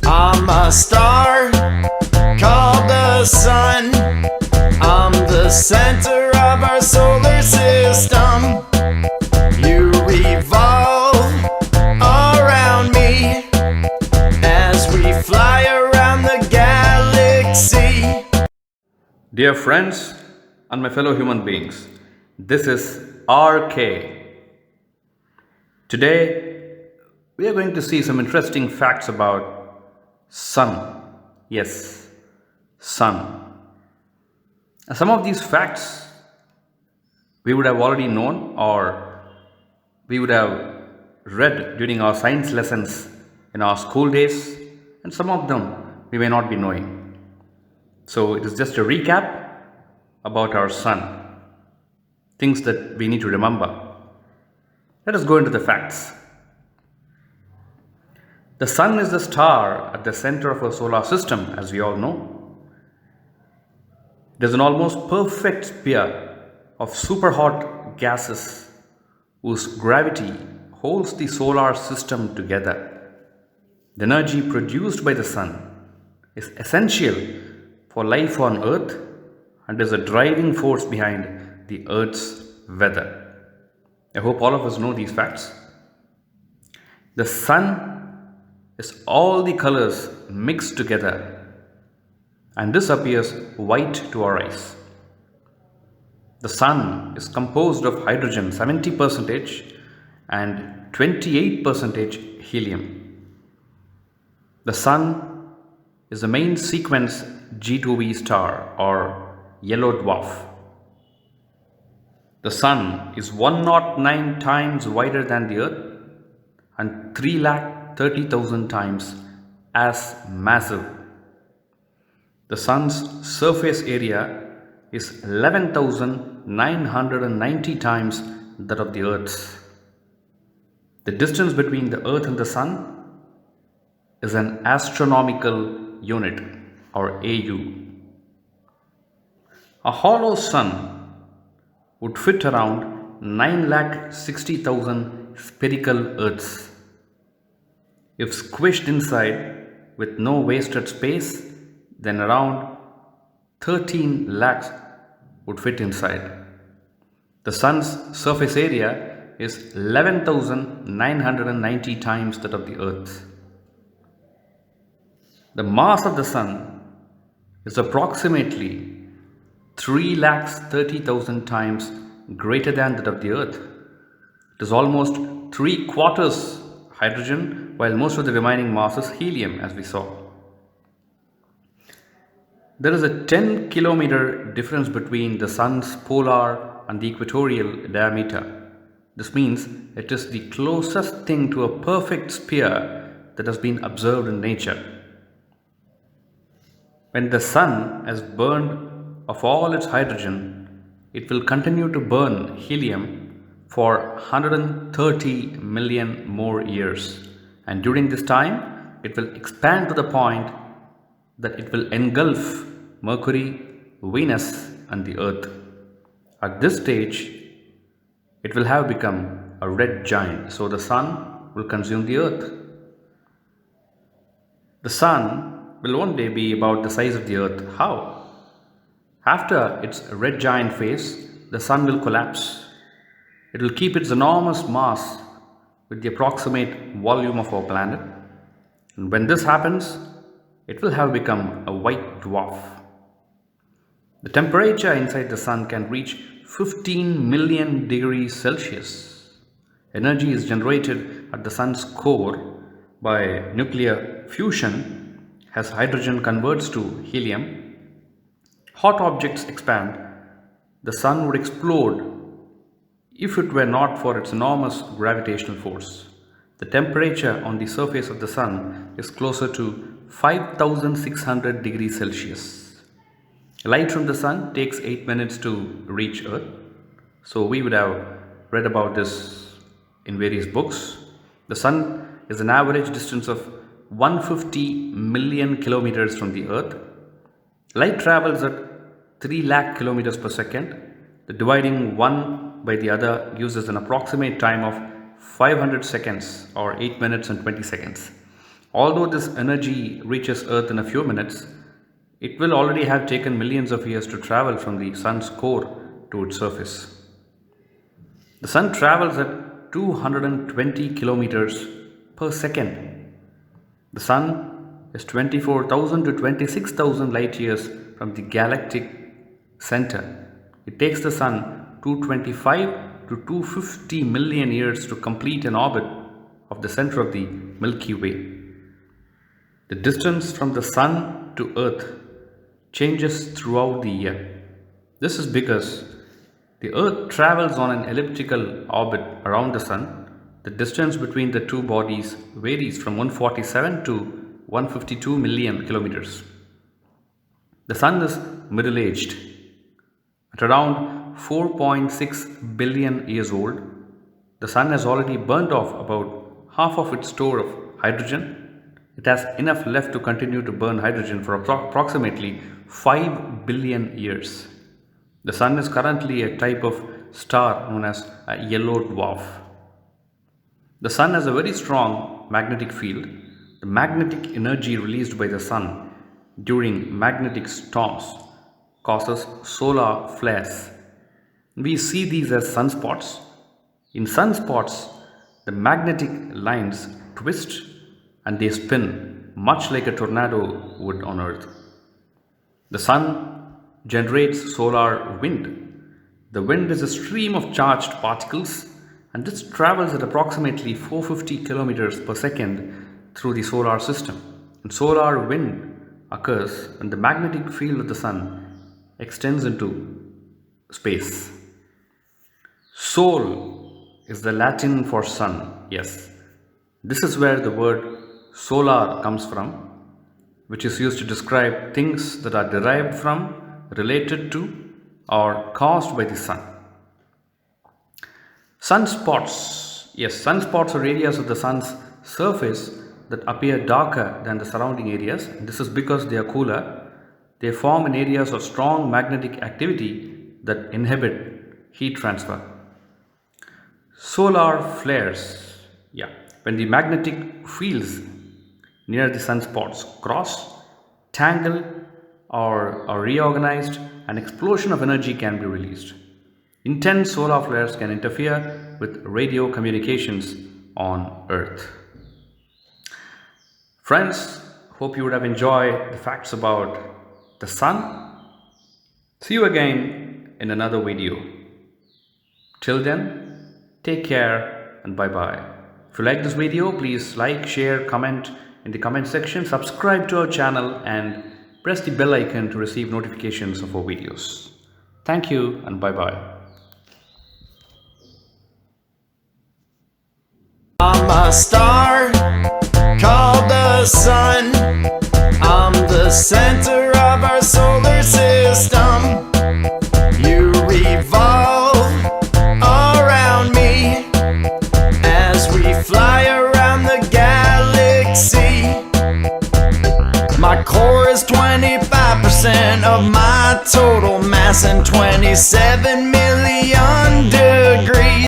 I'm a star called the sun. I'm the center of our solar system. You revolve around me as we fly around the galaxy. Dear friends and my fellow human beings, this is R.K. Today, we are going to see some interesting facts about sun. Yes, sun. Some of these facts we would have already known or we would have read during our science lessons in our school days, and some of them we may not be knowing. So, it is just a recap about our sun, things that we need to remember. Let us go into the facts. The sun is the star at the center of our solar system, as we all know. It is an almost perfect sphere of superhot gases whose gravity holds the solar system together. The energy produced by the sun is essential for life on Earth and is a driving force behind the Earth's weather. I hope all of us know these facts. The sun is all the colors mixed together, and this appears white to our eyes. The sun is composed of hydrogen 70% and 28% helium. The sun is the main sequence G2b star or yellow dwarf. The sun is 109 times wider than the Earth and 330,000 times as massive. The sun's surface area is 11,990 times that of the Earth's. The distance between the Earth and the sun is an astronomical unit or AU. A hollow sun would fit around 960,000 spherical Earths. If squished inside with no wasted space, then around 13 lakhs would fit inside. The sun's surface area is 11,990 times that of the Earth's. The mass of the sun is approximately 330,000 times greater than that of the Earth. It is almost 3/4 hydrogen, while most of the remaining mass is helium, as we saw. There is a 10-kilometer difference between the sun's polar and the equatorial diameter. This means it is the closest thing to a perfect sphere that has been observed in nature. When the sun has burned of all its hydrogen, it will continue to burn helium for 130 million more years, and during this time it will expand to the point that it will engulf Mercury, Venus and the Earth. At this stage, it will have become a red giant, so the sun will consume the Earth. The sun will one day be about the size of the Earth. How? After its red giant phase, the sun will collapse. It will keep its enormous mass with the approximate volume of our planet. And when this happens, it will have become a white dwarf. The temperature inside the sun can reach 15 million degrees Celsius. Energy is generated at the sun's core by nuclear fusion as hydrogen converts to helium. Hot objects expand. The sun would explode if it were not for its enormous gravitational force. The temperature on the surface of the sun is closer to 5,600 degrees Celsius. Light from the sun takes 8 minutes to reach Earth. So we would have read about this in various books. The sun is an average distance of 150 million kilometers from the Earth. Light travels at 3 lakh kilometers per second. The dividing one by the other gives us an approximate time of 500 seconds or 8 minutes and 20 seconds. Although this energy reaches Earth in a few minutes, it will already have taken millions of years to travel from the Sun's core to its surface. The Sun travels at 220 kilometers per second. The Sun is 24,000 to 26,000 light years from the galactic center. It takes the Sun 225 to 250 million years to complete an orbit of the center of the Milky Way. The distance from the Sun to Earth changes throughout the year. This is because the Earth travels on an elliptical orbit around the Sun. The distance between the two bodies varies from 147 to 152 million kilometers. The Sun is middle-aged. At around 4.6 billion years old, the Sun has already burnt off about half of its store of hydrogen. It has enough left to continue to burn hydrogen for approximately 5 billion years. The Sun is currently a type of star known as a yellow dwarf. The Sun has a very strong magnetic field. The magnetic energy released by the Sun during magnetic storms causes solar flares. We see these as sunspots. In sunspots, the magnetic lines twist and they spin much like a tornado would on Earth. The Sun generates solar wind. The wind is a stream of charged particles, and this travels at approximately 450 kilometers per second through the solar system. And solar wind occurs when the magnetic field of the Sun extends into space. Sol is the Latin for sun. Yes, this is where the word solar comes from, which is used to describe things that are derived from, related to, or caused by the Sun. Sunspots. Yes, sunspots are areas of the Sun's surface that appear darker than the surrounding areas. This is because they are cooler. They form in areas of strong magnetic activity that inhibit heat transfer. Solar flares. Yeah, when the magnetic fields near the sunspots cross, tangle, or are reorganized, an explosion of energy can be released. Intense solar flares can interfere with radio communications on Earth. Friends, hope you would have enjoyed the facts about the Sun. See you again in another video. Till then, take care and bye-bye. If you like this video, please like, share, comment in the comment section, subscribe to our channel and press the bell icon to receive notifications of our videos. Thank you and bye-bye. I'm a star called the Sun. I'm the center of our solar system. You revolve around me as we fly around the galaxy. My core is 25% of my total mass and 27 million